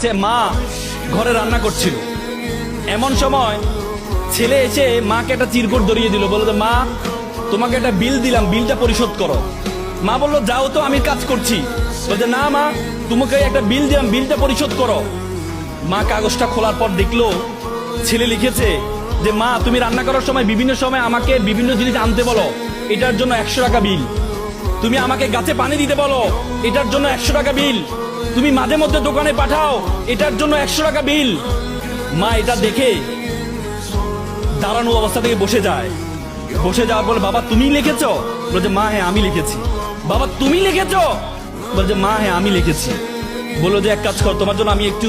সে মা ঘরে রান্না করছিল, এমন সময় ছেলে এসে মাকে একটা চিরকুট ধরিয়ে দিল, বললো মা তোমাকে একটা বিল দিলাম, বিলটা পরিশোধ করো। মা বললো যাও তো, আমি কাজ করছি। বলছে না মা, তোমাকে একটা বিল দিলাম, বিলটা পরিশোধ করো। মা কাগজটা খোলার পর দেখলো ছেলে লিখেছে যে মা তুমি রান্না করার সময় বিভিন্ন সময় আমাকে বিভিন্ন জিনিস আনতে বলো, এটার জন্য 100 টাকা বিল। তুমি আমাকে গাছে পানি দিতে বলো, এটার জন্য 100 টাকা বিল। তুমি মাঝে মধ্যে দোকানে পাঠাও, এটার জন্য 100 টাকা বিল। মা এটা দেখে দাঁড়ানো অবস্থা থেকে বসে যায়। বসে যাওয়ার পর বাবা তুমি লিখেছো? বলছে মা হ্যাঁ আমি লিখেছি। বাবা তুমি লিখেছো? বলছে মা হ্যাঁ আমি লিখেছি। বললো যে এক কাজ কর, তোমার জন্য আমি একটু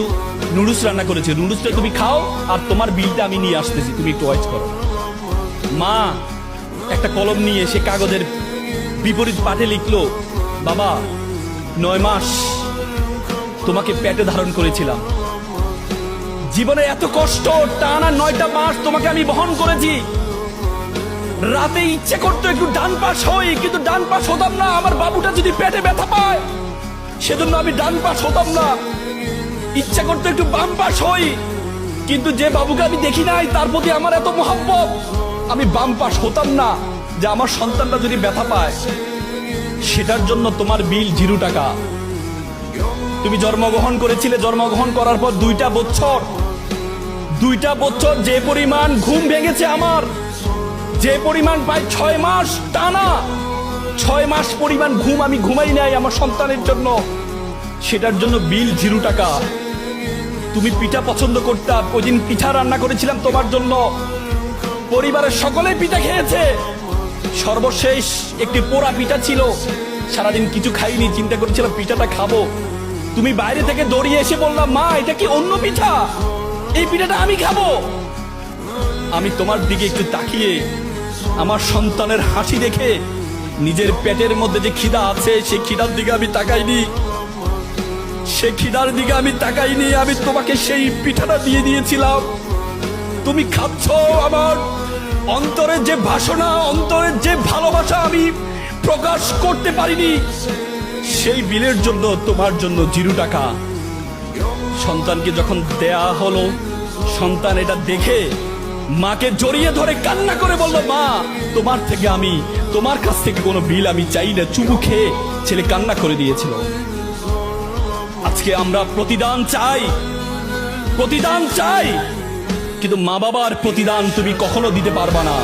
নুডলস রান্না করেছি, নুডলসটা তুমি খাও আর তোমার বিলটা আমি নিয়ে আসতেছি, তুমি একটু ওয়েট করো। মা একটা কলম নিয়ে সে কাগজের বিপরীত পাঠে লিখলো, বাবা 9 মাস তোমাকে পেটে ধারণ করেছিলাম, জীবনে এত কষ্ট, টানা 9টা মাস তোমাকে আমি বহন করেছি। রাতে ইচ্ছে করতো একটু ডান পাশ হই, কিন্তু ডান পাশ হতাম না। আমার বাবুটা যদি পেটে ব্যথা পায় সেজন্য আমি ডান পাশ হতাম না। ইচ্ছা করতো একটু বাম পাশ হই, কিন্তু যে বাবুকে আমি দেখি নাই তার প্রতি আমার এত মহব্বত, আমি বাম পাশ হতাম না যে আমার সন্তানটা যদি ব্যথা পায়। সেটার জন্য তোমার বিল 0 টাকা। তুমি জন্মগ্রহণ করেছিলে, জন্মগ্রহণ করার পর 2টা বছর যে পরিমাণ ঘুম ভেঙেছে আমার, যে পরিমাণ প্রায় 6 মাস টানা, 6 মাস পরিমাণ ঘুম আমি ঘুমাই নাই আমার সন্তানের জন্য, সেটার জন্য বিল 0 টাকা। তুমি পিঠা পছন্দ করতাম, ওই দিন পিঠা রান্না করেছিলাম তোমার জন্য, পরিবারের সকলেই পিঠা খেয়েছে। সর্বশেষ একটি পোড়া পিঠা ছিল, সারাদিন কিছু খাইনি, চিন্তা করেছিলাম পিঠাটা খাবো। তুমি বাইরে থেকে দৌড়িয়ে এসে বললাম মা এটা কি অন্য পিঠা, এই পিঠাটা আমি খাবো। আমি তোমার দিকে একটু তাকিয়ে আমার সন্তানের হাসি দেখে নিজের পেটের মধ্যে যে খিদা আছে সেই খিদার দিকে আমি তাকাইনি, সেই খিদার দিকে আমি তাকাইনি। আমি তোমাকে সেই পিঠাটা দিয়ে দিয়েছিলাম, তুমি খাচ্ছ। আমার অন্তরের যে বাসনা, অন্তরের যে ভালোবাসা আমি প্রকাশ করতে পারিনি, সেই বিলের জন্য তোমার জন্য 0 টাকা। সন্তানকে যখন দেয়া হলো, সন্তান এটা দেখে মাকে জড়িয়ে ধরে কান্না করে বলল মা তোমার কাছ থেকে কোনো বিল আমি চাই না। চুমু খেয়ে ছেলে কান্না করে দিয়েছিল। আজকে আমরা প্রতিদান চাই, কিন্তু মা বাবার প্রতিদান তুমি কখনো দিতে পারবা না।